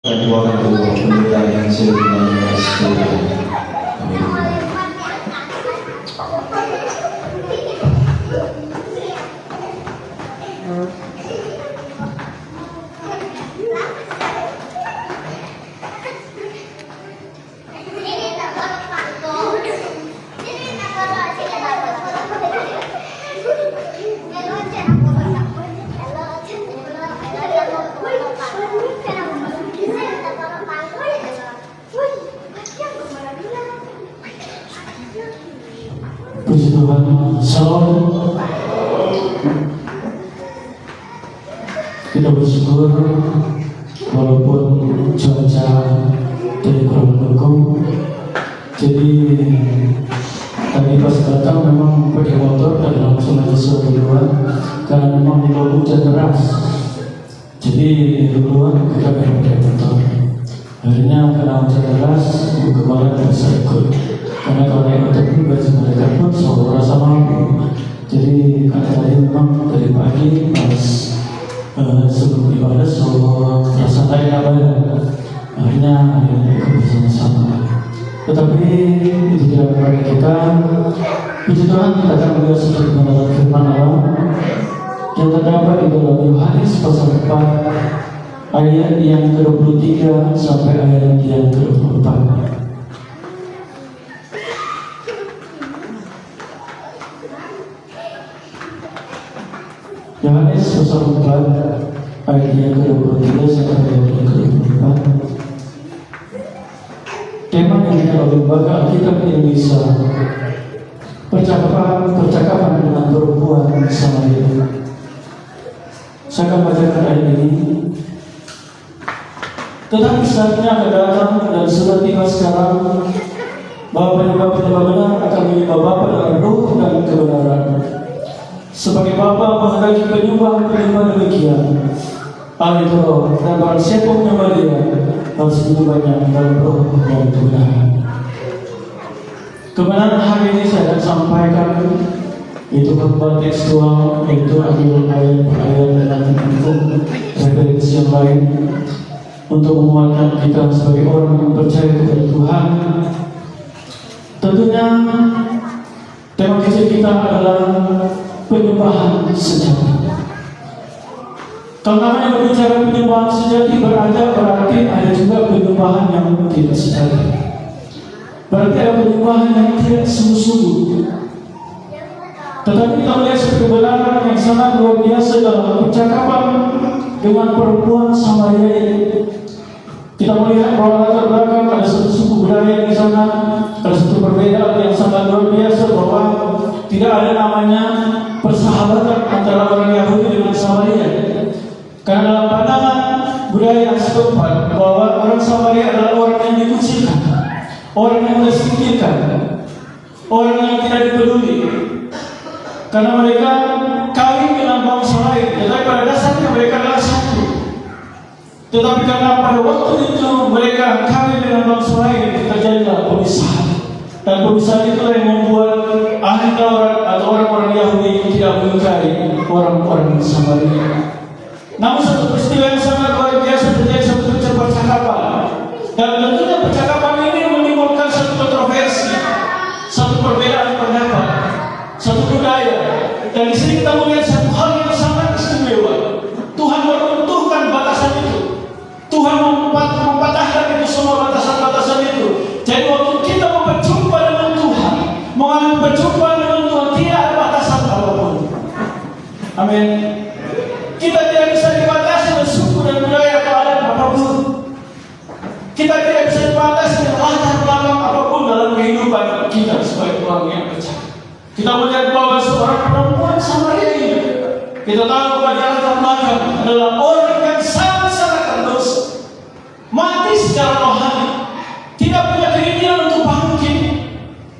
Waktu pemerintahan sebenarnya sekolah. Puji Tuhan, Shalom. Kita bersyukur walaupun cuaca tidak kurang mendukung. Jadi tadi pas datang memang pakai motor dan langsung aja suruh duluan karena memang di bawah hujan deras. Jadi duluan kita pakai motor. Akhirnya karena hujan deras, kemarin bisa ikut. Karena kalau naik motor pun baju mereka pun selalu rasa mampu. Jadi karena tadi memang dari pagi pas sebelum ibadah selalu terasa naik apa. Akhirnya ikut bersama-sama. Tetapi itu tidak membuat kita. Puji Tuhan, kita akan melihat seperti mendapat firman Allah yang terdapat di dalam Yohanes pasal 4 ayat yang ke-23 sampai ayat yang ke-24. Yohanes pasal 4 ayat yang ke-23 sampai ayat yang ke-24. Tema yang kita lembaga Alkitab Indonesia, percakapan dengan perempuan Samaria. Saya akan bacakan ayat ini. Tetapi saatnya akan datang dan sudah tiba sekarang bahwa penyembah-penyembah benar akan menyembah Bapa dalam roh dan kebenaran. Sebagai Bapa menghendaki penyembah demikian. Hal itu roh, dan barang siapa menyembah Dia harus menyembahnya dalam roh dan kebenaran. Kebenaran hari ini saya akan sampaikan itu khotbah tekstual, yaitu ambil ayat per ayat dan untuk referensi yang lain untuk menguatkan kita sebagai orang yang percaya kepada Tuhan. Tentunya tema kecil kita adalah penyembahan sejati. Kalau namanya berbicara penyembahan sejati berarti ada juga penyembahan yang tidak sejati. Berarti ada penyembahan yang tidak sungguh-sungguh. Tetapi kita melihat kebenaran yang sangat luar biasa dalam percakapan dengan perempuan Samaria ini. Kita melihat bahwa latar belakang ada satu suku budaya di sana, ada satu perbedaan yang sangat luar biasa bahwa tidak ada namanya persahabatan antara orang Yahudi dengan Samaria. Karena dalam pandangan budaya setempat bahwa orang Samaria adalah orang yang dikucilkan, orang yang disingkirkan, orang yang tidak dipeduli. Karena mereka kawin dengan bangsa lain, tetapi pada dasarnya mereka adalah satu. Tetapi karena pada waktu itu mereka kawin dengan bangsa lain, terjadilah pemisahan. Dan pemisahan itulah yang membuat ahli Taurat atau orang-orang Yahudi tidak menyukai orang-orang Samaria. Namun satu peristiwa yang sangat luar biasa terjadi satu percakapan. Dan tentunya percakapan ini menimbulkan satu kontroversi, satu perbedaan pendapat, satu budaya. Dan di sini kita melihat satu hal yang sangat istimewa. Tuhan menentukan batasan itu. Tuhan mempatahkan itu semua batasan-batasan itu. Jadi waktu kita berjumpa dengan Tuhan, mengalami perjumpaan dengan Tuhan, tidak ada batasan apapun. Amin. Kita tidak bisa dibatasi oleh suku dan budaya atau adat apapun. Kita tidak bisa dibatasi dengan latar belakang apapun dalam kehidupan kita sebagai orang yang percaya. Kita melihat bahwa seorang perempuan Samaria ini, kita tahu bahwa dia latar belakang adalah orang yang sangat-sangat berdosa, mati secara rohani, tidak punya keinginan untuk bangkit.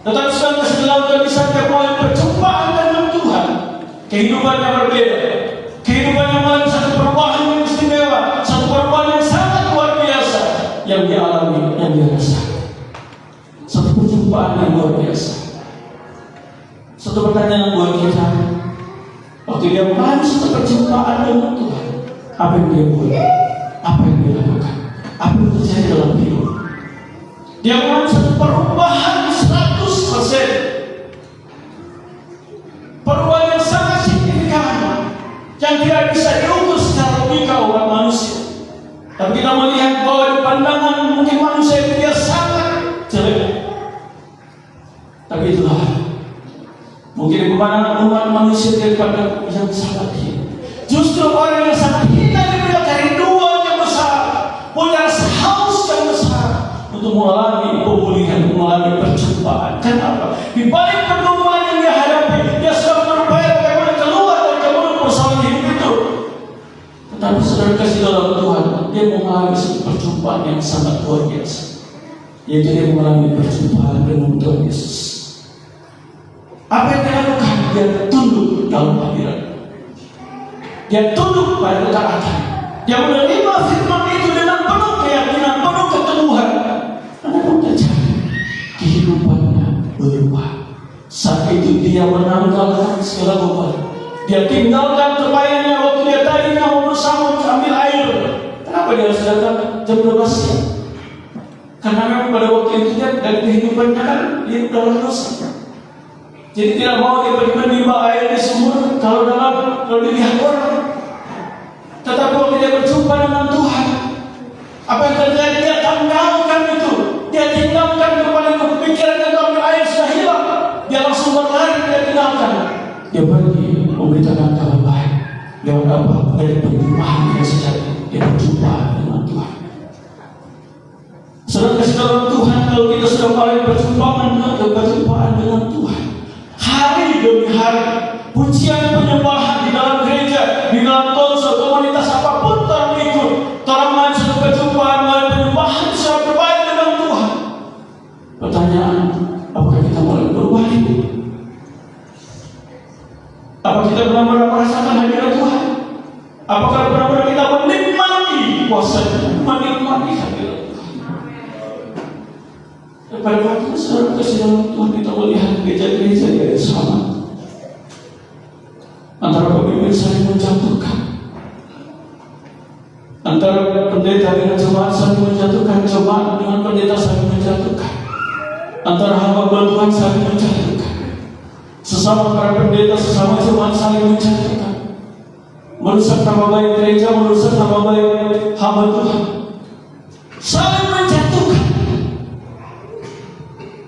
Tetapi sekarang sedang bisa mulai perjumpaan dengan Tuhan, kehidupannya berbeda. Kehidupannya melalui satu perubahan yang istimewa, satu perubahan yang sangat luar biasa yang dia alami, yang dia rasakan. Satu perjumpaan yang luar biasa. Satu pertanyaan buat kita, waktu dia mengalami satu perjumpaan dengan Tuhan, apa yang dia buat? Apa yang dia lakukan? apa yang terjadi dalam hidup. Dia mengalami satu perubahan 100%. Perubahan yang sangat signifikan, yang tidak bisa diukur secara logika oleh manusia. Tapi kita melihat bahwa di pandangan mungkin manusia itu dia sangat jelek. Tapi itulah mungkin di pandangan umat manusia daripada yang sangat hina. Justru orang yang sangat hina daripada kerinduan yang besar, punya rasa haus yang besar untuk mengalami pemulihan, mengalami perjumpaan. Kenapa? Di balik pergumulan yang dia hadapi, dia sudah berupaya bagaimana keluar dari kemudian persoalan hidup itu. Tetapi saudara kasih dalam Tuhan, dia mengalami satu perjumpaan yang sangat luar biasa, yaitu dia mengalami perjumpaan dengan Tuhan Yesus. Apa yang dia lakukan? Dia tunduk dalam hadirat. Dia tunduk pada ketaatan. Dia menerima firman itu dengan penuh keyakinan, penuh keteguhan. Namun terjadi kehidupannya berubah. Saat itu dia menanggalkan segala beban. Dia tinggalkan terbayangnya waktu dia tadinya mau bersama ambil air. Kenapa dia harus datang jam 12 siang? Karena memang pada waktu itu dia dan kehidupannya kan hidup dalam dosa. Jadi tidak mau dia pergi menimba air di sumur kalau dilihat orang. Tetapi waktu dia berjumpa dengan Tuhan, apa yang terjadi? Dia tinggalkan itu. Dia tinggalkan kepada pikiran yang ambil air sudah hilang. Dia langsung berlari, dia tinggalkan. Dia pergi memberitakan kabar baik. Lewat apa? Dari perjumpaan yang sejati. Dia berjumpa dengan Tuhan. Saudara kasih dalam Tuhan, kalau kita sudah mulai berjumpaan dengan Tuhan, hari demi hari, pujian penyembahan di dalam gereja, di dalam konsel, komunitas apapun orang ikut, orang main satu perjumpaan, main penyembahan, sudah berbaik dengan Tuhan. Pertanyaan, apakah kita mulai berubah ini? Apa kita benar-benar merasakan hadirat Tuhan? Apakah benar-benar kita menikmati kuasanya, menikmati hadirat Tuhan? Pada waktu saudara kasih dalam Tuhan, kita melihat gereja-gereja yang sama. Antara pemimpin saling menjatuhkan, antara pendeta dengan jemaat saling menjatuhkan, jemaat dengan pendeta saling menjatuhkan, antara hamba Tuhan saling menjatuhkan, sesama para pendeta, sesama jemaat saling menjatuhkan, merusak nama baik gereja, merusak nama baik hamba Tuhan, saling menjatuhkan.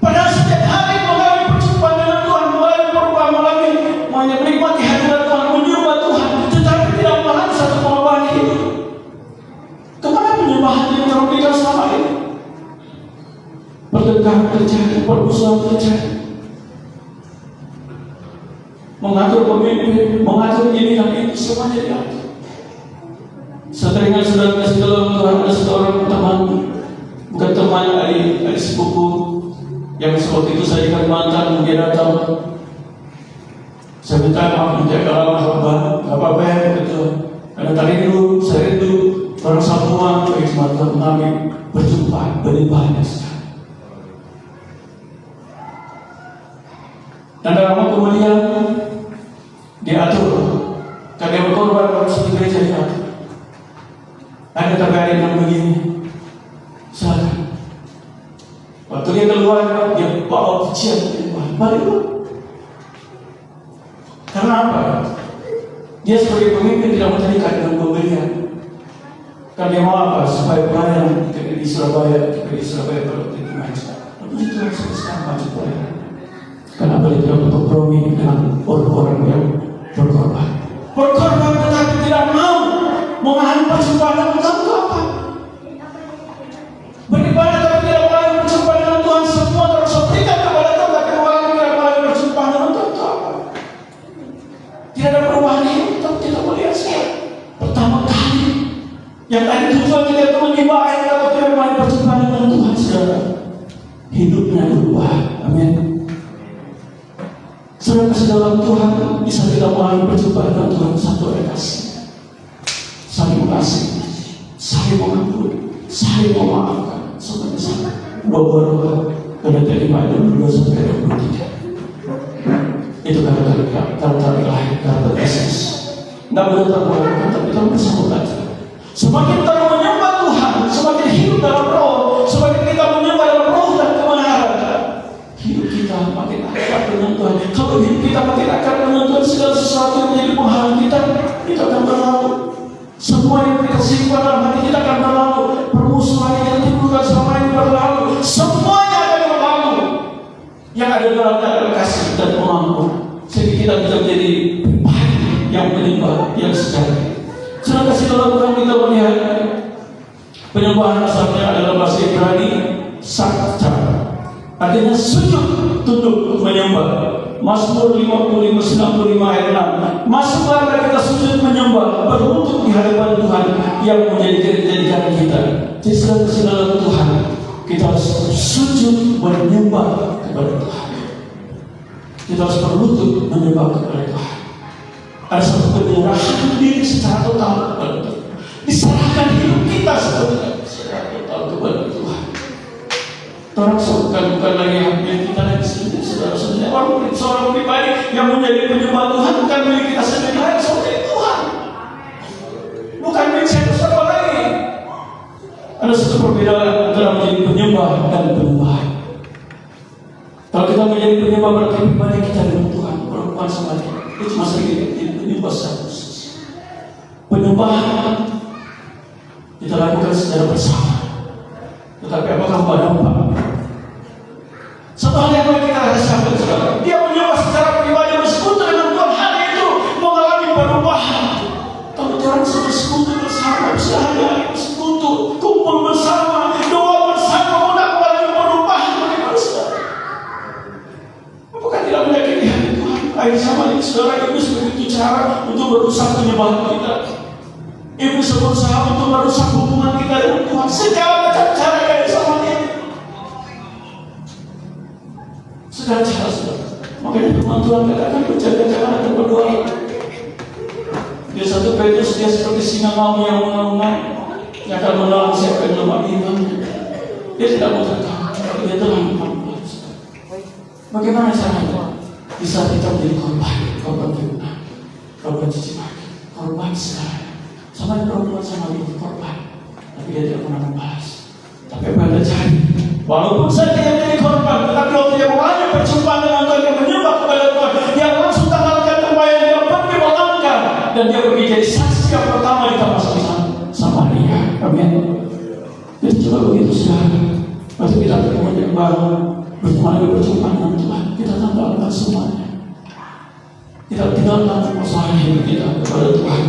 Padahal setiap hari mengalami perjumpaan dengan Tuhan, mengalami perubahan, mengalami menikmati hadirat Tuhan, menyembah Tuhan, tetapi tidak mengalami satu perubahan hidup. Kemana penyembahan yang terberikan selama ini? Pertengkaran terjadi, permusuhan terjadi, mengatur pemimpin, mengatur ini dan itu, semuanya diatur. Seteringat sudah kasih dalam Tuhan, ada seorang teman, bukan teman, adik sepupu, yang seperti itu saya di Kalimantan. Dia datang, saya minta maaf, minta kalau gak apa-apa ya, betul. Karena tadi dulu saya rindu orang satuan, keikmatan kami berjumpa, beribadah sekali. Dan dalam kemudian diatur, karena berkorban harus di gereja diatur. Ada terjadi yang begini, silakan. Waktu dia keluar, dia bawa pujian, balik. Karena apa? Dia sebagai pemimpin tidak menjadikan dengan pembelian. Karena dia mau apa? Supaya pelayan di Surabaya pada waktu itu maju. Tapi itu harus sekarang maju pelayan. Kenapa dia tidak berkompromi dengan orang-orang yang berkorban? Berkorban tetapi tidak mau mengalami perjumpaan dengan Tuhan itu apa? Beribadah tapi tidak mau berjumpa dengan Tuhan, semua tersetrika kepada Tuhan, tapi tidak mau berjumpa dengan Tuhan itu apa? Tidak ada perubahan hidup, tapi tidak melihat sekali. Pertama kali yang tadi tujuan kita itu menimba air, tapi tidak mau berjumpa dengan Tuhan, saudara, hidupnya berubah. Amin. Saudara kasih dalam Tuhan, bisa kita mengalami perjumpaan dengan Tuhan, satu edukasi, saling mengasihi, saling mengampuni, saling memaafkan. Seperti sana, Bobor pada terima dan berdosa pada 23. Itu kata-kata lahir, kata Yesus. Tidak boleh terbuat, tapi kita bersama belajar. Semakin kita menyembah Tuhan, semakin hidup dalam roh, semakin kita menyembah dalam roh dan kebenaran, hidup kita makin akrab dengan Tuhan. Kalau hidup kita makin akrab dengan Tuhan, segala sesuatu yang menjadi penghalang kita akan berlalu. Semua yang kita simpan dalam hati kita akan berlalu. Permusuhan yang timbulkan selama ini berlalu. Semuanya akan berlalu. Yang ada dalam adalah kasih dan pengampun, sehingga kita bisa menjadi pribadi yang menyembah yang sejati. Sudah kasih dalam Tuhan, kita melihat penyembahan asalnya adalah bahasa Ibrani sakca, artinya sujud, tunduk, menyembah. Mazmur 55:95 ayat 6. Masuklah kita sujud menyembah, berlutut di hadapan Tuhan yang menjadikan kita. Jadi kasih dalam Tuhan, kita harus sujud menyembah kepada Tuhan. Kita harus berlutut menyembah kepada Tuhan. Ada satu penyerahan diri secara total kepada Tuhan. Diserahkan hidup kita secara total kepada Tuhan. Orang bukan lagi yang kita lagi sendiri, saudara-saudara. Orang seorang pribadi yang menjadi penyembah Tuhan bukan milik kita sendiri, lain seperti Tuhan. Bukan milik siapa lagi. Ada satu perbedaan antara menjadi penyembah dan penyembahan. Kalau kita menjadi penyembah berarti pribadi kita dengan Tuhan, perempuan sama dia. Itu cuma sedikit penyembah satu. Penyembahan kita lakukan secara bersama. Tetapi apakah berdampak? Satu hal yang boleh kita rasakan sekarang, dia menyembah secara pribadi, bersekutu dengan Tuhan, hal itu mengalami perubahan. Kalau orang bersekutu bersama, bersama, bersekutu, kumpul bersama, doa bersama, mudah mengalami perubahan bagi manusia. Apakah tidak menyakiti hati Tuhan? Air sama ini saudara, iblis begitu cara untuk merusak penyembahan kita. Iblis berusaha untuk merusak hubungan kita dengan Tuhan segala macam cara dari sama ini. Segala cara saudara. Makanya firman Tuhan katakan berjaga-jaga dan berdoa. Dia 1 Petrus, dia seperti singa maut yang mengaum-ngaum, yang akan menolong siapa yang lemah imannya. Dia tidak mau tertahan, tapi dia telah membantu. Bagaimana caranya? Di saat kita menjadi korban fitnah, korban caci maki, korban segalanya. Sama dengan perempuan sama ibu korban, tapi dia tidak pernah membalas. Tapi apa yang terjadi? Walaupun saya tidak menjadi korban, tetapi waktu dia mengalami perjumpaan dengan Tuhan, dia menyembah kepada Tuhan, dia langsung tanggalkan kembali, dia pergi melangkah, dan dia pergi jadi saksi yang pertama di kawasan Samaria. Amin. Jadi coba begitu sekarang, waktu kita menyembah, berjumpaan dengan Tuhan, kita tanggalkan semuanya. Kita tinggalkan masalah hidup kita kepada Tuhan.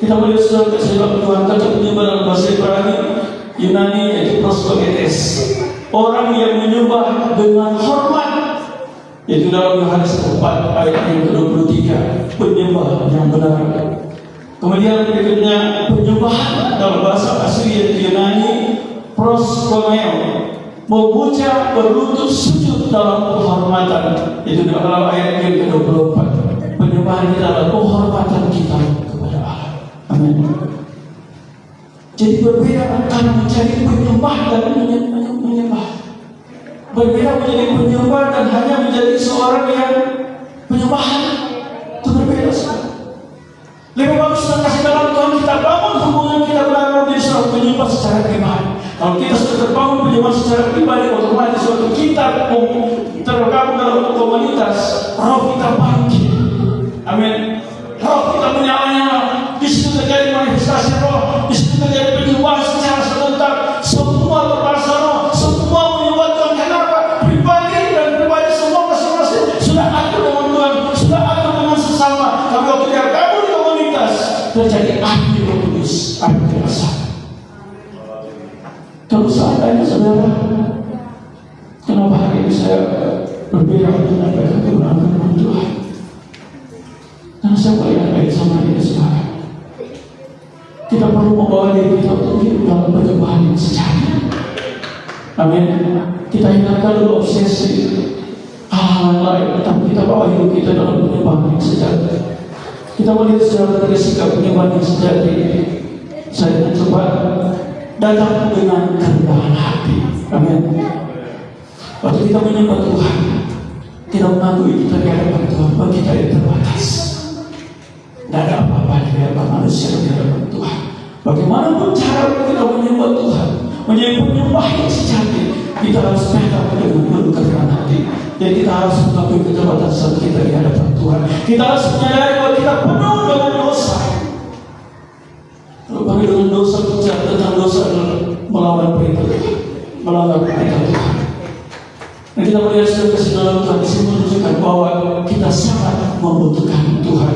Kita melihat saudara kasih Tuhan, kata penyembah dalam bahasa Ibrani Yunani yaitu prostogetes, orang yang menyembah dengan hormat. Yaitu dalam Yohanes 4 ayat yang ke-23, penyembah yang benar. Kemudian berikutnya penyembahan dalam bahasa asli yaitu Yunani proskoneo, memuja, berlutut, sujud dalam penghormatan. Itu dalam ayat yang ke-24. Penyembahan kita adalah penghormatan kita kepada Allah. Amin. Jadi berbeda antara menjadi penyembah dan menyembah. Berbeda menjadi penyembah dan hanya menjadi seorang yang penyembahan. Itu berbeda sekali. Lebih bagus kita kasih dalam Tuhan, kita bangun hubungan kita benar-benar menjadi seorang penyembah secara pribadi. Kalau kita sudah terbangun penyembah secara pribadi, otomatis waktu kita tergabung dalam komunitas, roh kita bangkit. Amin. Roh kita menyala-nyala. Di situ terjadi manifestasi roh. Di situ terjadi penyembahan secara serentak. Semua berbahasa roh, semua menyembah Tuhan. Kenapa? Pribadi dan pribadi semua masing-masing sudah akur dengan Tuhan, sudah akur dengan sesama. Tapi waktu dia gabung di komunitas, terjadi api Roh Kudus, api kuasa. Kalau seandainya saudara, kenapa hari ini saya berbeda menyampaikan kebenaran Tuhan? Karena saya bayar baik sama dia sekarang. Kita perlu membawa diri kita untuk hidup dalam penyembahan yang sejati. Amin. Kita hindarkan dulu obsesi hal lain, tapi kita bawa hidup kita dalam penyembahan yang sejati. Kita melihat secara dari sikap penyembahan yang sejati. Saya mencoba datang dengan kerendahan hati. Amin. Waktu kita menyembah Tuhan, tidak mengakui kita di hadapan Tuhan, bahwa kita yang terbatas. Tidak ada apa-apa di hadapan manusia di hadapan Tuhan. Bagaimanapun cara kita menyembah Tuhan, menjadi penyembah yang sejati, kita harus pegang dengan penuh kerendahan hati. Dan kita harus mengakui keterbatasan kita di hadapan Tuhan. Kita harus menyadari bahwa kita penuh dengan dosa. Kalau penuh dengan dosa, bicara tentang dosa adalah melawan perintah Tuhan, melanggar perintah Tuhan. Dan kita melihat sudah kasih dalam Tuhan di sini menunjukkan bahwa kita sangat membutuhkan Tuhan.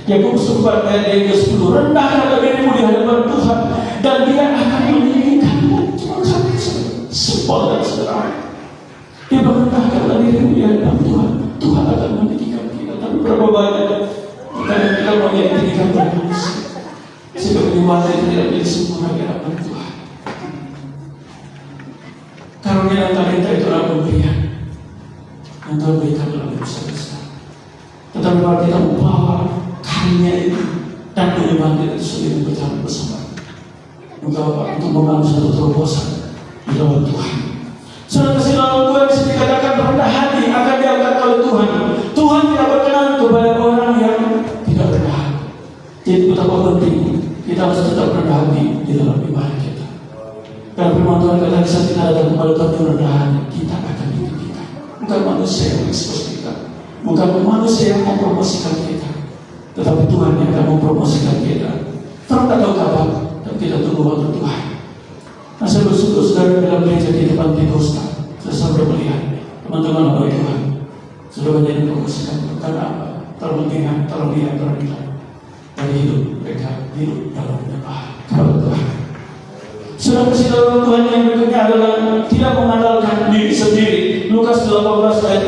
Yakobus 4 ayat 10, rendahkanlah dirimu di hadapan Tuhan dan Dia akan meninggikanmu. Cuma satu simpel dan sederhana. Dia merendahkanlah dirimu di hadapan Tuhan, Tuhan akan meninggikan kita. Tapi berapa banyak kita mau meninggikan manusia, sehingga penyembahan itu tidak menjadi sempurna di hadapan Tuhan. Karunia dan talenta itu adalah pemberian yang Tuhan berikan dalam hidup besar. Tetapi kalau kita membawa karunia itu dan penyembahan itu sendiri berjalan bersama, untuk membangun satu terobosan di dalam Tuhan. Saudara kasih dalam Tuhan disini dikatakan rendah hati akan diangkat oleh Tuhan. Tuhan tidak berkenan kepada orang yang tidak rendah hati. Jadi betapa penting kita harus tetap rendah hati di dalam ibadah kita. Dan firman Tuhan kata saat kita datang kepada Tuhan yang rendah hati, kita akan ditinggikan. Bukan manusia yang mengekspos kita, bukan manusia yang mempromosikan kita, tetapi Tuhan yang akan mempromosikan kita. Terang atau kapan, dan kita tunggu waktu Tuhan. Nah, saya bersyukur saudara dalam gereja di depan Pikosta, saya sampai melihat teman-teman hamba Tuhan sudah banyak yang mempromosikan karena apa? Terpentingan, terlihat dari hidup mereka, hidup dalam menyembah kepada Tuhan. Sudah kasih dalam Tuhan yang berikutnya adalah tidak mengandalkan diri sendiri. Lukas 18 ayat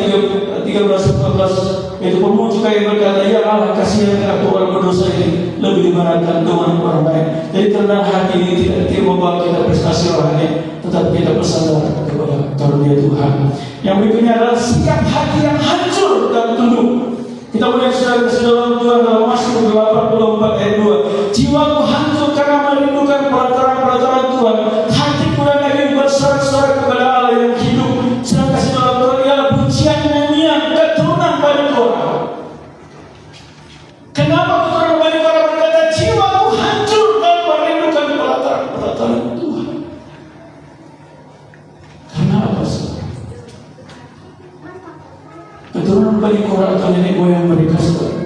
13-14, yaitu pemuncak yang berkata, ya Allah kasihan aku orang berdosa ini, lebih dibenarkan dengan orang lain. Jadi kerendahan hati ini tidak membawa kita prestasi rohani, tetapi kita bersandar kepada karunia Tuhan. Yang berikutnya adalah sikap hati yang hancur dan tunduk. Kita melihat saudara kasih dalam Tuhan dalam Mazmur 84 ayat 2, jiwaku hancur karena merindukan peraturan Tuhan, hatiku yang ingin bersorak-sorak kepada Allah yang hidup. Saudara kasih dalam Tuhan ialah pujian nyanyian keturunan Bani Korah. Kenapa keturunan Bani Korah berkata jiwaku hancur dan merindukan peraturan Tuhan? Karena apa saudara? Keturunan Bani Korah atau nenek moyang mereka saudara,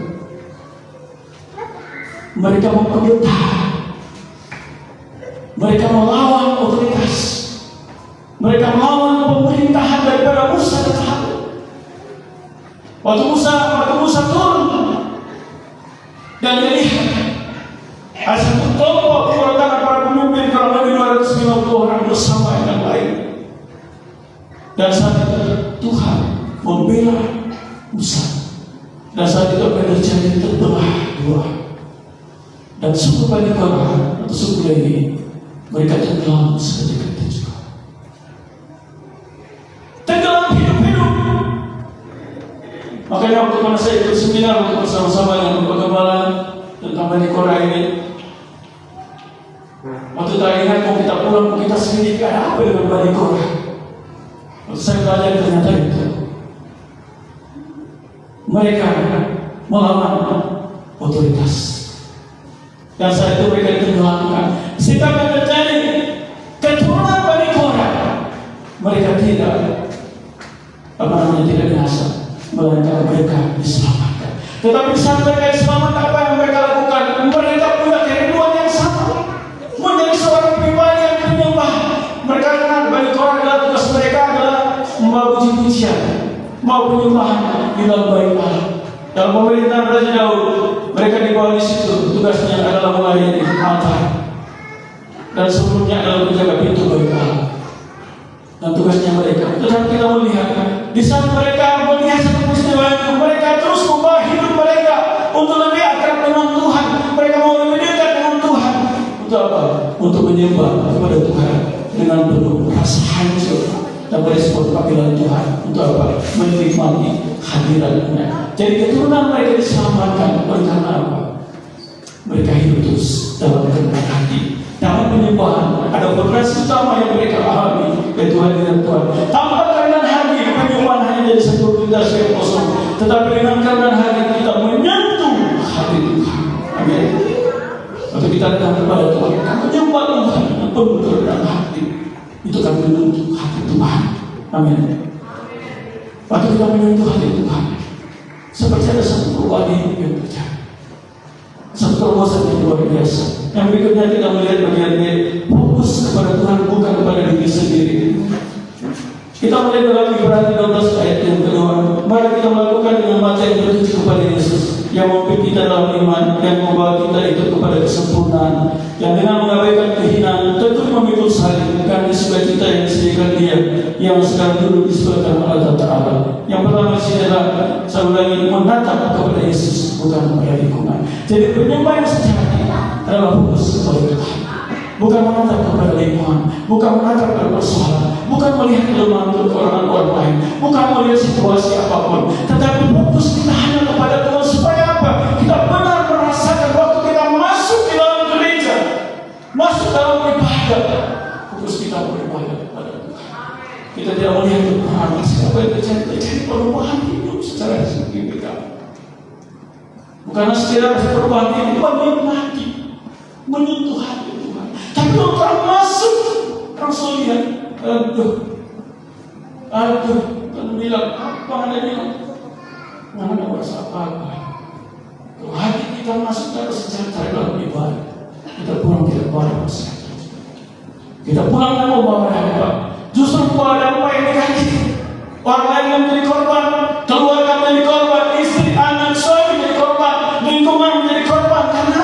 mereka memperbentak, mereka melawan otoritas, mereka melawan pemerintahan daripada Musa dan Harun. Waktu Musa turun dan melihat ada satu kelompok pemberontakan para pemimpin kurang lebih 250 orang bersama yang lain. Dan saat itu Tuhan membela Musa. Dan saat itu apa yang terjadi, terbelah dua. Dan suku Bani Korah atau suku Lewi, mereka tenggelam seketika itu juga. Tenggelam hidup-hidup. Makanya waktu mana saya ikut seminar untuk bersama-sama dengan Bapak Gembala tentang Bani Korah ini, waktu tak ingat mau kita pulang, mau kita selidiki ada apa dengan Bani Korah. Waktu saya belajar ternyata itu mereka melawan otoritas. Dan saat itu mereka ditenggelamkan. Sehingga yang terjadi, keturunan Bani Korah, mereka tidak binasa, melainkan mereka diselamatkan. Tetapi saat mereka diselamatkan, apa yang mereka lakukan? Mereka punya kerinduan yang sama, menjadi seorang pribadi yang menyembah. Mereka kenal Bani Korah adalah tugas mereka adalah membawa puji-pujian, mau penyembahan di dalam bait Allah. Dalam pemerintahan Raja Daud, mereka dibawa di situ. Tugasnya adalah melayani altar, dan sebelumnya adalah menjaga pintu bait Allah. Dan tugasnya mereka. Dan kita melihat di saat mereka melihat satu peristiwa itu, mereka terus membawa hidup mereka untuk lebih akrab dengan Tuhan. Mereka mau lebih dekat dengan Tuhan. Untuk apa? Untuk menyembah kepada Tuhan dengan penuh rasa hancur dan merespon panggilan Tuhan. Untuk apa? Menikmati hadiratnya. Jadi keturunan mereka diselamatkan karena apa? Mereka hidup terus dalam kerendahan hati, dalam penyembahan. Ada fondasi utama yang mereka alami, yaitu hadirat Tuhan. Tanpa kerendahan hati, penyembahan hanya jadi satu fondasi yang kosong. Tetapi dengan kerendahan hati kita menyentuh hati Tuhan. Amin. Waktu kita datang kepada Tuhan, menyentuh hati Tuhan. Amin. Waktu kita menyentuh hati Tuhan, seperti ada satu perubahan hidup yang terjadi, satu terobosan yang luar biasa. Yang berikutnya kita melihat bagian B, fokus kepada Tuhan bukan kepada diri sendiri. Kita melihat dalam Ibrani 12 ayat yang kedua, mari kita melakukan dengan mata yang tertuju kepada Yesus, yang memimpin kita dalam iman, yang membawa kita itu kepada kesempurnaan, yang dengan mengabaikan kehinaan tentu memikul salib karena sukacita yang disediakan Dia, yang sekarang dulu di sebelah kanan Allah Ta'ala. Yang pertama di sini adalah saya ulangi, menatap kepada Yesus bukan kepada lingkungan. Jadi penyembah yang sejati adalah fokus kepada Tuhan, bukan menatap kepada lingkungan, bukan menatap kepada persoalan, bukan melihat kelemahan kekurangan orang lain, bukan melihat situasi apapun, tetapi fokus kita hanya kepada Tuhan. Supaya apa? Kita benar merasakan waktu kita masuk di dalam gereja, masuk dalam ibadah, fokus kita beribadah kepada Tuhan. Kita tidak melihat kekurangan siapa yang terjadi perubahan hidup secara signifikan. Bukan sekedar perubahan hidup, menikmati, menyentuh hati Tuhan. Tapi kalau masuk, langsung lihat, kan bilang apa adanya, nggak ada merasa apa-apa. Kalau hati kita masuk dari sejahtera dalam ibadah, kita pulang tidak bawa sejahtera. Kita pulang dengan membawa dampak. Justru membawa dampak yang negatif. Orang lain yang menjadi korban, keluarga menjadi korban, istri, anak, suami menjadi korban, lingkungan menjadi korban. Karena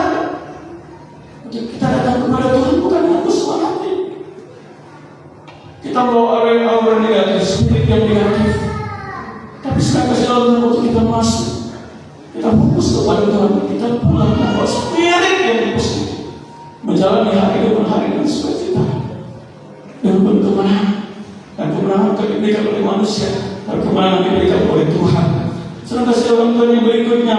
kita datang kepada Tuhan bukan untuk semua hati. Kita bawa aura negatif, spirit yang negatif. Tapi sekarang kasih Allah waktu kita masuk, kita fokus kepada Tuhan, kita pulang membawa spirit yang positif, menjalani hari demi hari dengan sukacita, dengan penuh kemenangan. Dan kemenangan diberikan oleh manusia, dan kemenangan diberikan oleh Tuhan. Saudara kasih orang Tuhan yang berikutnya,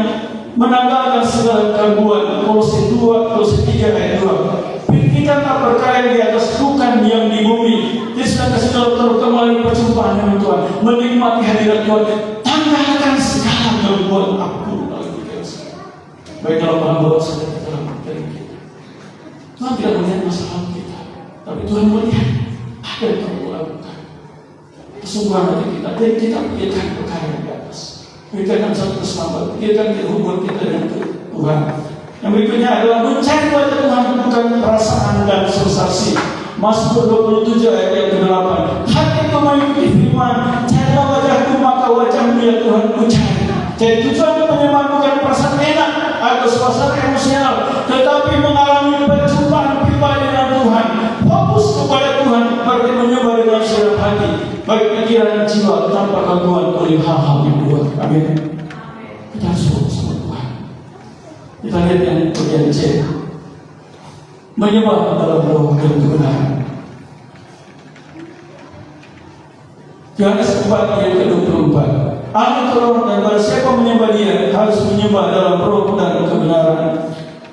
menanggalkan segala keraguan. Kolose 3 ayat 2. Pikirkanlah perkara yang di atas, bukan yang di bumi. Jadi saudara kasih orang kembali perjumpaan dengan Tuhan, menikmati hadirat Tuhan, tanggalkan segala gangguan apapun dalam pikiran kita. Baik dalam bahwa saudara kita dalam pikiran kita. Tuhan tidak melihat masalah kita, tapi Tuhan melihat apa yang kamu lakukan. Kesungguhan hati kita, dan kita pikirkan perkara yang di atas, pikirkan satu keselamatan, pikirkan hubungan kita dengan Tuhan. Yang berikutnya adalah mencari wajah Tuhan, bukan perasaan dan sensasi. Mazmur 27 ayat yang ke-8. Hatiku mengikuti firman, carilah wajahku maka wajahmu ya Tuhan ku cari. Jadi tujuan penyembahan bukan perasaan enak atau suasana emosional, tetapi mengalami perjumpaan pribadi dengan Tuhan. Fokus kepada Tuhan berarti menyembah dengan segenap hati, baik pikiran dan jiwa, tanpa gangguan oleh hal-hal yang luar. Amin. Kita harus fokus sama Tuhan. Kita lihat yang bagian C, menyembah dalam roh dan kebenaran. Yohanes 4 ayat ke-24. Angin turun dan barang siapa menyembah Dia harus menyembah dalam roh dan kebenaran.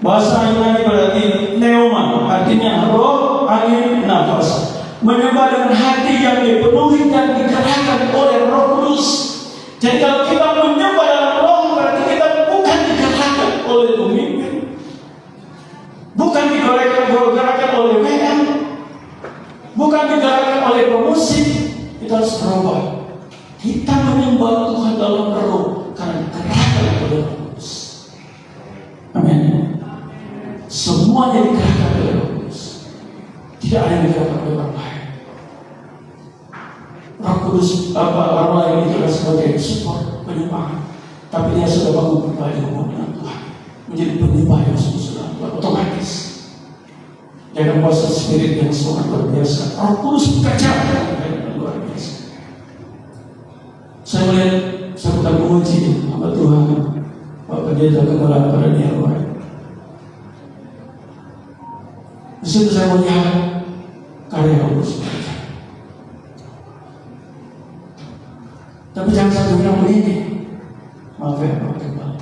Bahasa Yunani berarti pneuma, artinya roh, angin, nafas. Menyembah dengan hati yang dipenuhi dan digerakkan oleh Roh Kudus. Jadi kalau kita menyembah dalam roh, berarti kita bukan digerakkan oleh pemimpin, bukan digerakkan oleh WM, bukan digerakkan oleh pemusik. Kita harus berubah. Kita menyembah Tuhan dalam roh karena digerakkan oleh Roh Kudus. Amin. Semuanya digerakkan oleh Roh Kudus. Tidak ada yang digerakkan oleh orang lain. Roh Kudus orang lain itu adalah sebagai support penyembahan, tapi dia sudah bangun pribadi hubungan dengan Tuhan, menjadi penyembah yang sungguh-sungguh Tuhan. Otomatis dia akan kuasa spirit yang sangat luar biasa. Roh Kudus bekerja dengan luar biasa. Saya melihat, saya bukan menguji hamba Tuhan, Pak Pendeta Kepala pada dia luar. Di situ saya melihat karya Roh Kudus bekerja. Tapi jangan sampai bilang begini, maaf ya Pak Kepala.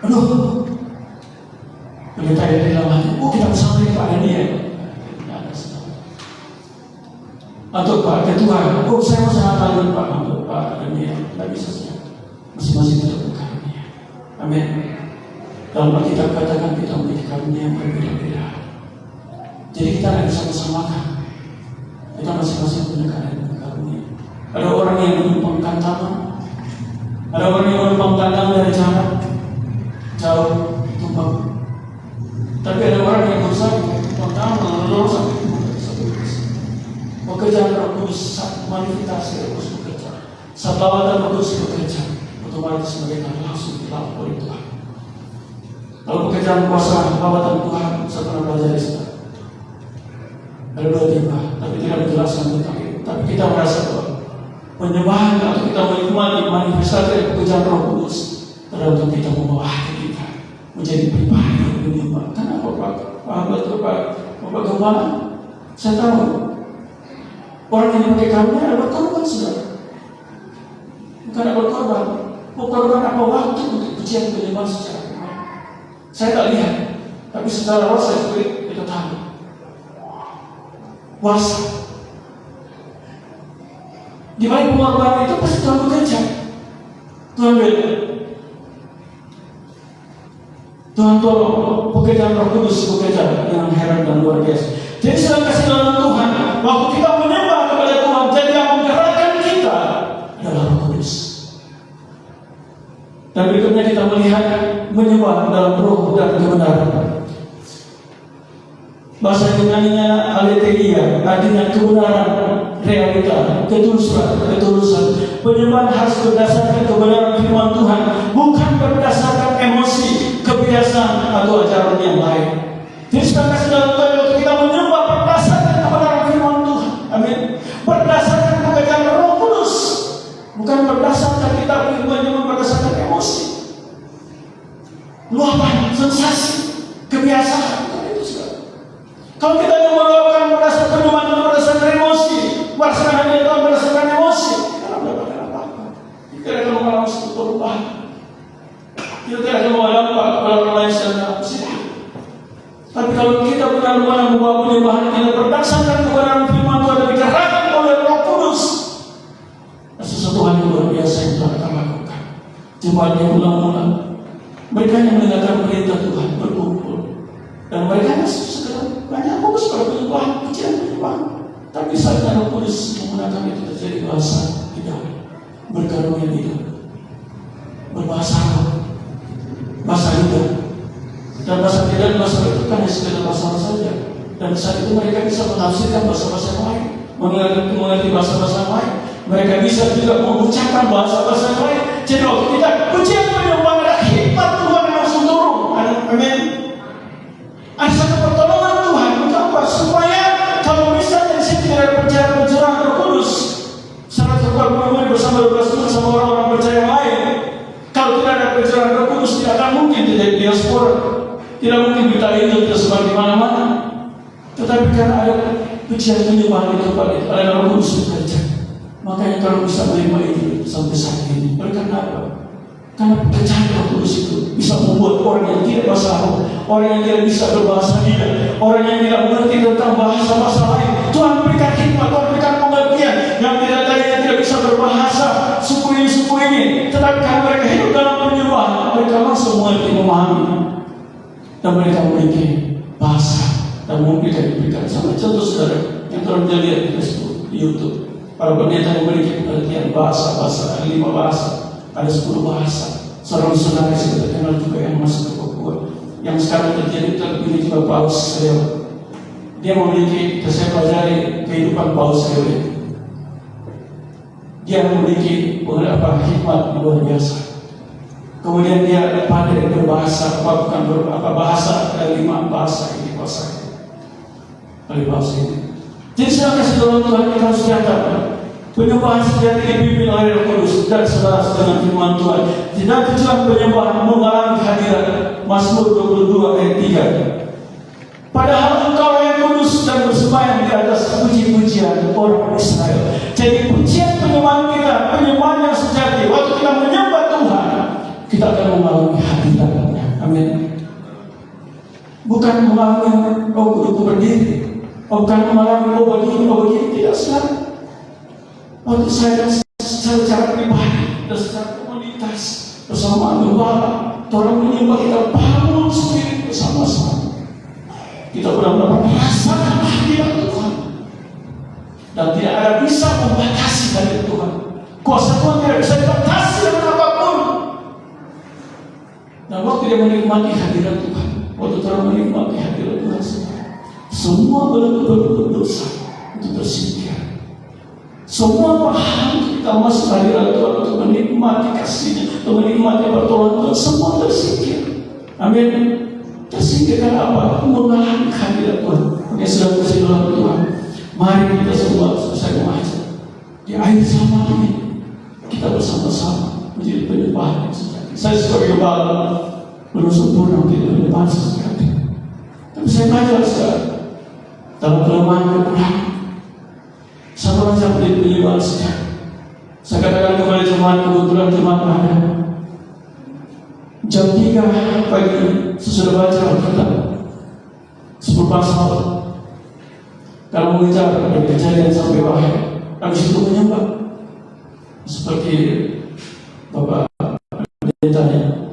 Aduh, pendeta yang di dalam hati, kita bersama pada dia. Atau Pak Ketua, saya mau sangat tahu Pak untuk Pak Dania, tidak bisa saja. Masing-masing untuk berkarunia. Amin. Dalam Alkitab katakan kita memiliki karunia yang berbeda-beda. Jadi kita tidak bisa bersamakan. Kita masing-masing punya karunia. Ada orang yang menumpangkan tangan, ada orang yang menumpang kandang dari jarak jauh tumpang. Tapi ada orang yang berusaha menumpang tangan lalu sampai pekerjaan Roh Kudus, manifestasi Roh Kudus bekerja, sabdawatan Roh Kudus bekerja, otomatis mereka langsung dilakukan oleh Tuhan. Kalau pekerjaan kuasa lawatan Tuhan, saya pernah belajar di sana. Ada dua tipe, tapi tidak menjelaskan tentang itu. Tapi kita merasa bahwa penyembahan atau kita menikmati manifestasi pekerjaan Roh Kudus adalah untuk kita membawa hati kita menjadi pribadi yang menyembah. Kenapa Bapak Gembala? Saya tahu orang yang pakai karunia ada berkorban, saudara. Bukan ada berkorban, berkorban apa waktu untuk pujian penyembahan secara pribadi. Saya tak lihat, tapi secara roh saya kita tahu. Puasa. Di balik pengorbanan itu pasti Tuhan bekerja. Tuhan bela. Tuhan tolong pekerjaan Roh Kudus bekerja dengan heran dan luar biasa. Jadi sedang kasih dalam Tuhan, waktu kita menyembah kepada Tuhan, jadi yang menggerakkan kita adalah Roh Kudus. Dan berikutnya kita melihat menyembah dalam roh dan kebenaran. Bahasa Yunaninya aletheia, artinya kebenaran, realita, ketulusan. Penyembahan harus berdasarkan kebenaran firman Tuhan, bukan berdasarkan emosi, kebiasaan atau ajaran yang lain. Jadi sekarang kasih dalam Tuhan, waktu kita menyembah berdasarkan kebenaran firman Tuhan, amin. Berdasarkan pekerjaan Roh Kudus, bukan berdasarkan kita menyembah berdasarkan emosi, luapan, sensasi, kebiasaan. Kalau kita yang melakukan berdasarkan penyembahan berdasarkan emosi, berdasarkan hanya Tuhan berdasarkan emosi, kita tidak mendapatkan apa-apa. Kita akan mengalami suatu perubahan. Kita tidak akan mengalami orang lain secara positif. Tapi kalau kita benar-benar membawa penyembahan kita berdasarkan kebenaran firman Tuhan dan digerakkan oleh Roh Kudus, sesuatu hal yang luar biasa yang Tuhan akan lakukan. Jemaat yang ulang-ulang, mereka yang mendengarkan perintah Tuhan berkumpul, dan mereka banyak fokus pada penyembahan, pujian-penyembahan. Tapi saatnya Roh Kudus menggunakan itu terjadi bahasa tidak, berkarunia tidak, berbahasa roh, bahasa tidak. Dan bahasa tidak dan bahasa itu kan hanya sekedar bahasa saja. Dan saat itu mereka bisa menafsirkan bahasa-bahasa lain, mengerti bahasa-bahasa lain. Mereka bisa juga mengucapkan bahasa-bahasa lain. Jadi waktu kita pujian penyembahan ada hikmat Tuhan yang langsung turun. Amin. Ada satu pertolongan Tuhan untuk apa? Supaya kalau misalnya di sini tidak ada pencerahan Roh Kudus, salah satu pertemuan bersama 12 bersama orang-orang percaya lain, kalau tidak ada pencerahan Roh Kudus, tidak akan mungkin terjadi diaspora, tidak mungkin berita itu tersebar di mana-mana. Tetapi karena ada pujian penyembahan itu ada Roh Kudus bekerja, makanya kalau bisa menerima itu sampai saat ini. Karena apa? Karena pekerjaan Roh Kudus itu bisa membuat orang yang tidak bahasa roh, orang yang tidak bisa berbahasa tidak, orang yang tidak mengerti tentang bahasa-bahasa lain, Tuhan berikan hikmat, Tuhan berikan pengertian. Yang tidak bisa berbahasa suku ini, tetapi karena mereka hidup dalam penyembahan, mereka langsung mengerti, memahami, dan mereka memiliki bahasa dan mungkin diberikan. Sampai contoh saudara yang telah lihat di Facebook, di YouTube, para pendeta memiliki pengertian bahasa-bahasa, 5 bahasa. Ada 10 bahasa. Seorang saudara kita kenal juga yang masuk ke Papua, yang sekarang terjadi terpilih juga Paus Leo. Dia memiliki, saya pelajari kehidupan Paus Leo. Dia memiliki beberapa hikmat luar biasa. Kemudian dia pandai berbahasa, bukan bahasa, ada 5 bahasa yang dikuasai oleh Paus ini. Jadi saya kasih tolong Tuhan, kita harus dianggap penyembahan sejati dipimpin oleh Roh Kudus dan selaras dengan firman Tuhan. Tidak tujuan penyembahan mengalami hadirat. Mazmur 22 ayat 3. Padahal engkau yang kudus dan bersembahyang di atas puji-pujian orang Israel. Jadi pujian penyembahan kita, penyembahan yang sejati. Waktu kita menyembah Tuhan, kita akan mengalami hadiratnya. Amin. Bukan mengalami aku berdiri, bukan mengalami begini, tidak salah. Waktu saya secara pribadi dan secara komunitas bersama gembala, orang menyembah kita bangun spirit bersama-sama. Kita benar-benar merasakan hadirat Tuhan. dan tidak ada bisa membatasi dari Tuhan. Kuasa Tuhan tidak bisa dibatasi dengan apapun. Dan waktu dia menikmati hadirat Tuhan, waktu Tuhan menikmati hadirat Tuhan, semua bentuk dosa itu tersingkir. Semua paham kita masuk hadirat Tuhan untuk menikmati kasih-Nya, untuk menikmati pertolongan Tuhan, semua tersingkir. Amin. Tersingkir karena apa? Mengalami hadirat Tuhan. Oke, sudah bersih dalam Tuhan. Mari kita semua selesai mengajar di akhir zaman ini, kita bersama-sama menjadi penyembahan yang sejati. Saya sebagai gembala belum sempurna untuk penyembahan sejati, tapi saya belajar sekarang dalam kelemahan kekurangan. Saya belajar menjadi penyembahan sejati. Saya katakan kepada jemaat, kebetulan jemaat ada jam 3 pagi sesudah baca Alkitab 10 pasal. Kalau mengejar dari kejadian sampai wahyu, habis itu menyembah seperti Bapak pendetanya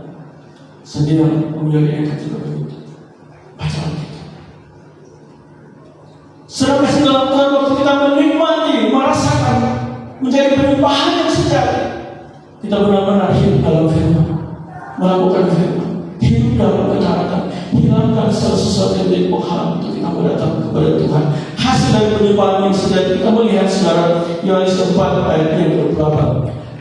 sendiri memiliki angkat juga begitu. Baca Alkitab. Serah kasih dalam Tuhan, waktu kita menikmati, merasakan, menjadi penyembahan yang sejati, kita benar-benar hidup dalam firman, melakukan firman, hidup dalam ketaatan, hilangkan segala sesuatu yang menjadi penghalang untuk kita berdatang kepada Tuhan. Hasil dari penyembahan yang sejati kita melihat sekarang Yohanes 4 ayat yang ke-28.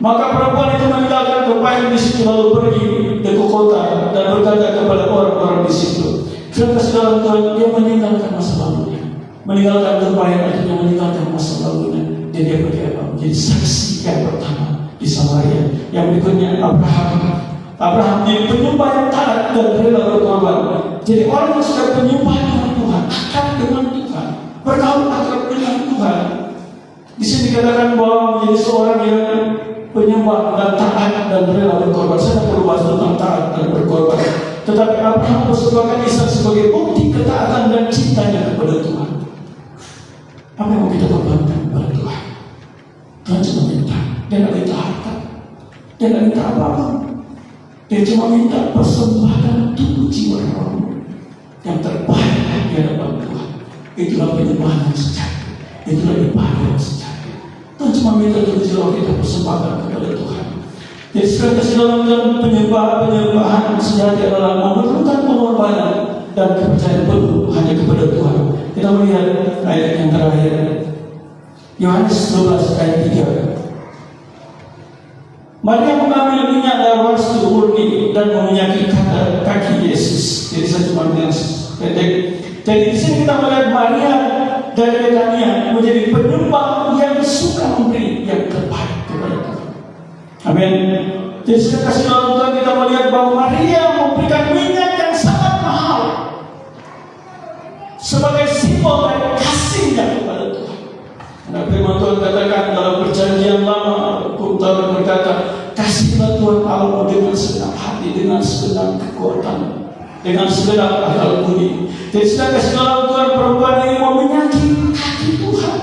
Maka perempuan itu meninggalkan tumpahan di situ lalu pergi ke kota dan berkata kepada orang-orang di situ. Sudah kasih dalam Tuhan, dia meninggalkan masa lalunya, meninggalkan tumpahan itu, meninggalkan masa lalunya. Dan dia pergi apa? Menjadi saksi yang pertama di Samaria. Yang berikutnya Abraham jadi penyembah yang taat dan rela berkorban. Jadi orang yang sudah penyembah dengan Tuhan, akrab dengan Tuhan, bergaul akrab dengan Tuhan. Di sini dikatakan bahwa menjadi seorang yang penyembah dan taat dan rela berkorban. Saya tidak perlu bahas tentang taat dan berkorban, tetapi Abraham mempersembahkan Ishak sebagai bukti ketaatan dan cintanya kepada Tuhan. Apa yang mau kita korbankan kepada Tuhan? Tuhan cuma minta, dia tidak minta harta, dia tidak minta apa-apa. Dia cuma minta persembahan tubuh jiwa rohmu yang terbaik di hadapan Tuhan. Itulah penyembahan yang sejati, itulah ibadah yang sejati. Tuhan cuma minta tubuh jiwa kita persembahkan kepada Tuhan. Jadi sekarang dalam penyembahan sejati adalah memerlukan pengorbanan dan kepercayaan penuh hanya kepada Tuhan. Kita melihat ayat yang terakhir, Yohanes 12 ayat 3. Maria mengambil minyak darwas itu murni dan meminyaki kaki Yesus. Jadi saya cuma bilang pendek. Jadi di sini kita melihat Maria dari Betania menjadi penyembah yang suka memberi yang terbaik kepada Tuhan. Amin. Jadi saya kasih dalam Tuhan, kita melihat bahwa Maria memberikan minyak yang sangat mahal sebagai simbol dari kasihnya kepada Tuhan. Karena firman Tuhan katakan dalam perjanjian lama, Tuhan berkata, kasihlah Tuhan Allahmu dengan segenap hati, dengan segenap kekuatan, dengan segenap akal budi. Jadi sedang kasih dalam Tuhan, perempuan ini mau menyakiti kaki Tuhan.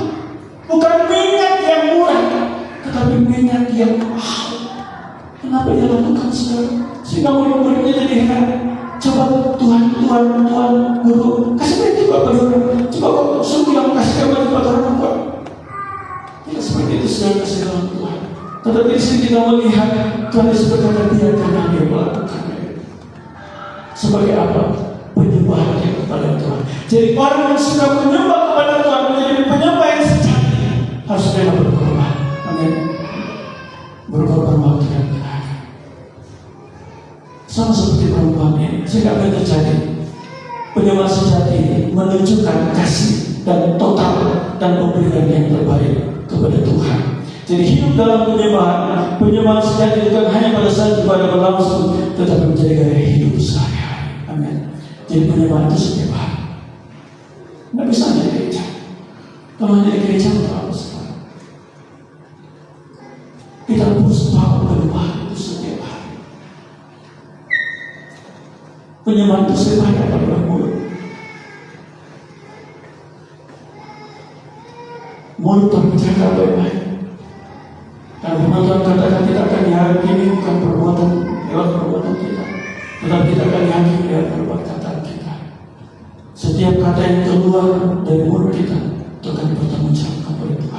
Bukan minyak yang murah, tetapi minyak yang mahal. Kenapa dia lakukan saudara? Sehingga murid-muridnya jadi heran. Coba Tuhan, guru, kasih mereka juga pada orang. Coba kok sungguh yang kasih kepada orang Pak. Tidak seperti itu saudara, kasih dalam Tuhan. Tetapi di sini kita melihat Tuhan Yesus berkata, biarkanlah dia melakukannya. Sebagai apa? Penyembahannya kepada Tuhan. Jadi orang yang suka menyembah kepada Tuhan menjadi penyembah yang sejati harus rela berkorban. Amin. Berkorban waktu dan tenaga. Sama seperti perempuan ini, sehingga apa yang terjadi? Penyembah sejati menunjukkan kasih dan total dan pemberian yang terbaik kepada Tuhan. Jadi hidup dalam penyembahan sejati bukan hanya pada saat ibadah berlangsung, tetapi menjadi gaya hidup sehari-hari. Amin. Jadi penyembahan itu setiap hari. Tidak bisa hanya di gereja. Kalau hanya di gereja untuk apa sekarang? Kita harus tahu penyembahan itu setiap hari. Penyembahan itu setiap hari adalah mulut. Mulut berbicara baik-baik. Dan Tuhan katakan kita akan dihakimi bukan perbuatan lewat perbuatan kita, tetapi kita akan dihakimi lewat perbuatan kita. Setiap kata yang keluar dari mulut kita itu akan bertanggung jawab kepada Tuhan.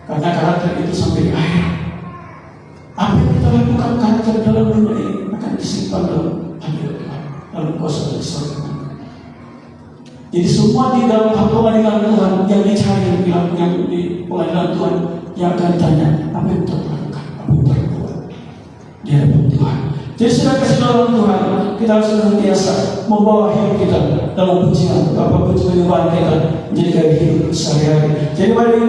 Karena karakter itu sampai di akhir. Apa yang kita lakukan karakter dalam dunia ini akan disimpan dalam hadirat Tuhan, dalam kuasa dari surga. Jadi semua di dalam pengadilan Tuhan yang dicari yang di pengadilan Tuhan yang akan ditanya apa yang Tuhan lakukan, apa yang Tuhan buat di hadapan Tuhan. Jadi sudah kasih dalam Tuhan, kita harus senantiasa membawa hidup kita dalam pujian, apapun penyembahan kita menjadi gaya hidup sehari-hari. Jadi mari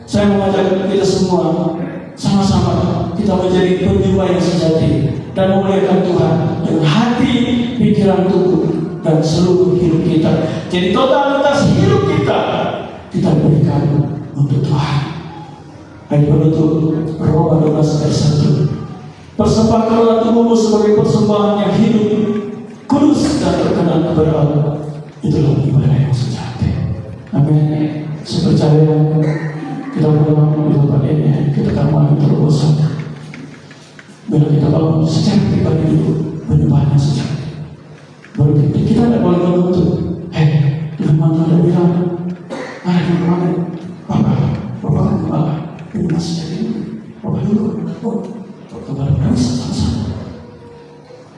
saya mengajak kita semua sama-sama kita menjadi penyembah yang sejati dan memuliakan Tuhan dengan hati, pikiran, tubuh dan seluruh hidup kita. Jadi totalitas hidup kita berikan untuk Tuhan. Ayat penutup Roma 12 ayat 1. Persembahkanlah tubuhmu sebagai persembahan yang hidup, kudus dan berkenan kepada Allah. Itulah ibadah yang sejati. Amin. Saya percaya kita dalam kehidupan ini kita akan mengalami terobosan. Bila kita bangun secara pribadi itu penyembahan yang sejati. Baru kita tidak boleh menuntut. Tuhan mana ada bilang, ada yang kemarin, Bapak kan kembali, ini masih jadi ini, Bapak dulu, kembali sama-sama.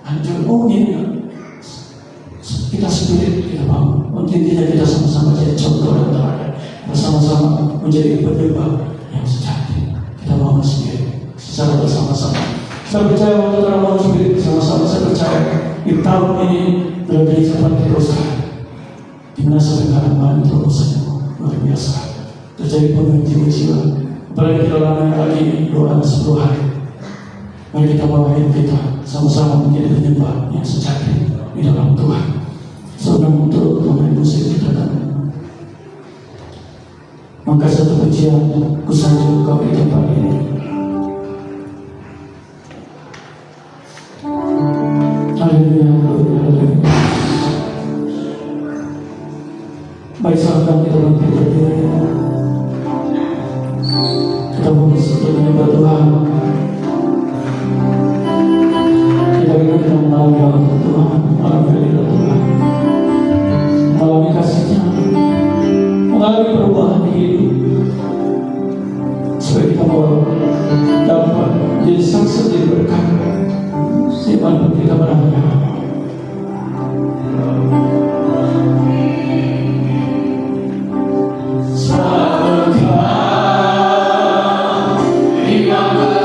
Anjur, ini kita sendiri kita bangun. Intinya kita sama-sama jadi contoh dan teladan, bersama-sama menjadi penyembah yang sejati. Kita bangun sendiri secara bersama-sama. Saya percaya waktu kita bangun sendiri bersama-sama. Saya percaya di tahun ini lebih cepat diteruskan. Di mana sebenarnya banyak terobosan yang luar biasa terjadi penuh jiwa-jiwa. Apalagi kita lama lagi 210 hari. Mari kita bawa hidup kita sama-sama menjadi penyembah yang sejati di dalam Tuhan. Seorang untuk mengenai musik kita dan maka satu pujian kusanjung kau di tempat ini. Haleluya, haleluya. Baik, sahabat kita berdiri. Kita untuk menyembah Tuhan. Kita ingin mengalami Tuhan, mengalami Tuhan, mengalami kasih-Nya, mengalami perubahan hidup, supaya kita dapat jadi saksi di berkat di mana kita berada. Ya Allah.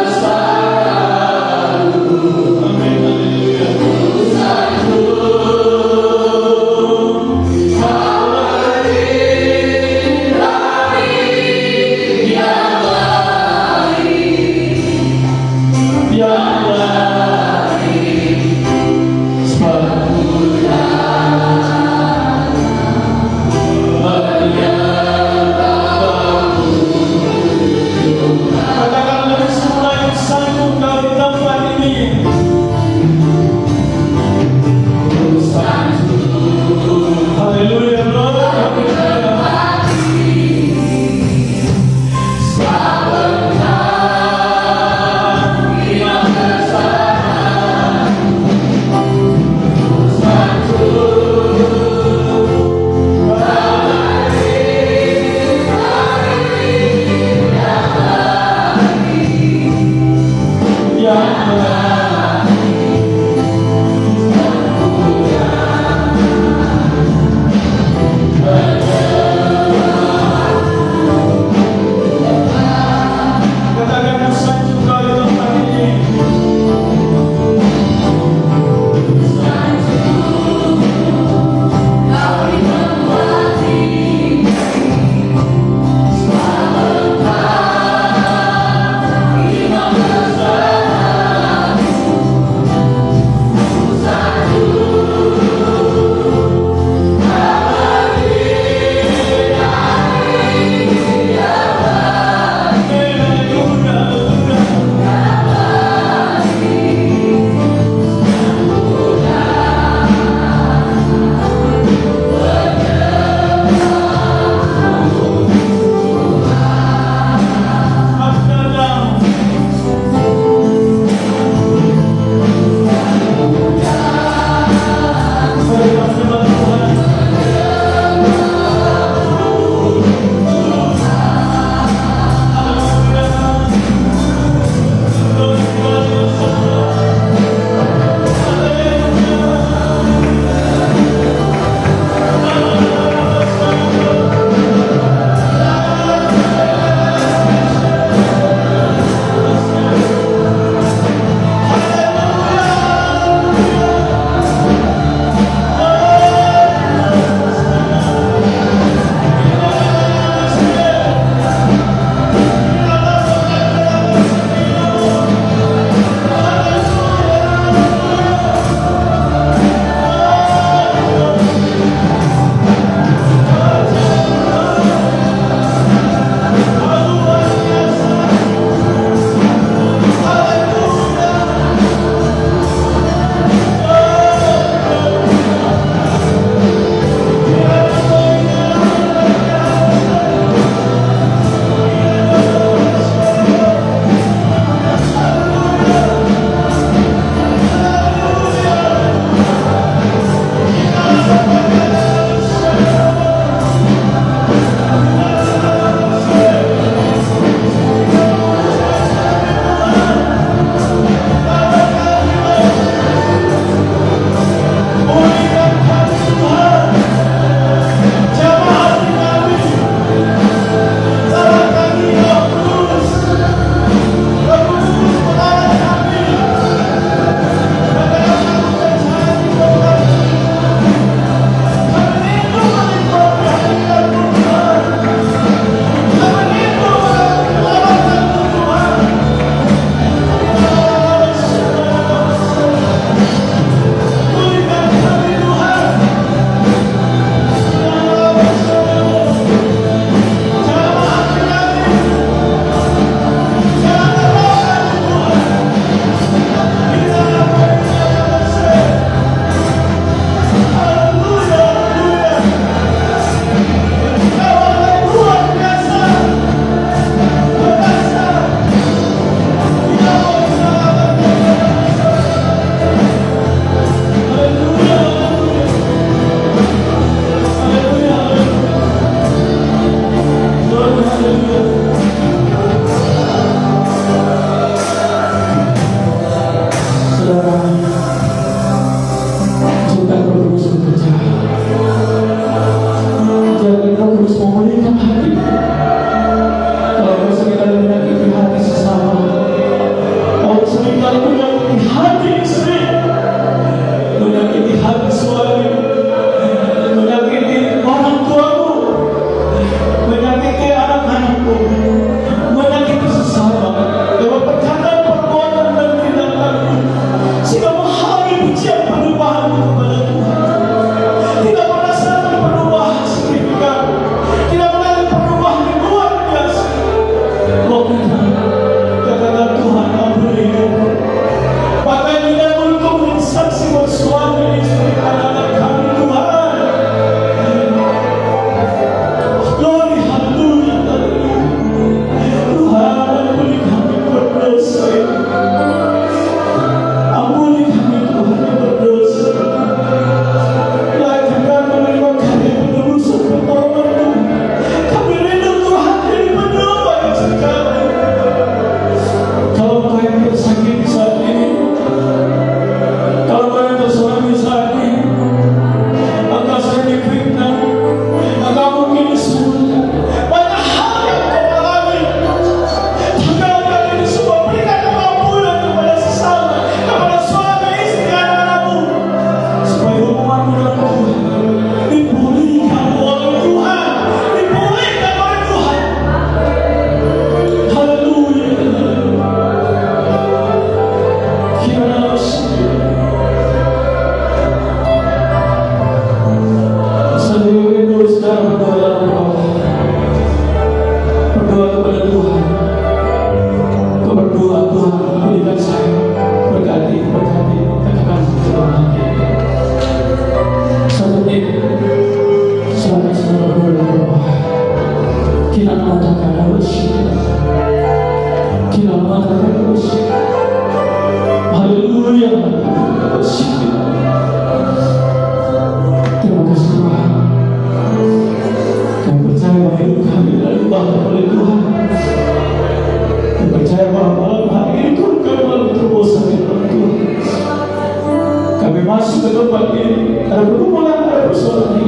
tempat ini, ada pergumulan, ada persoalan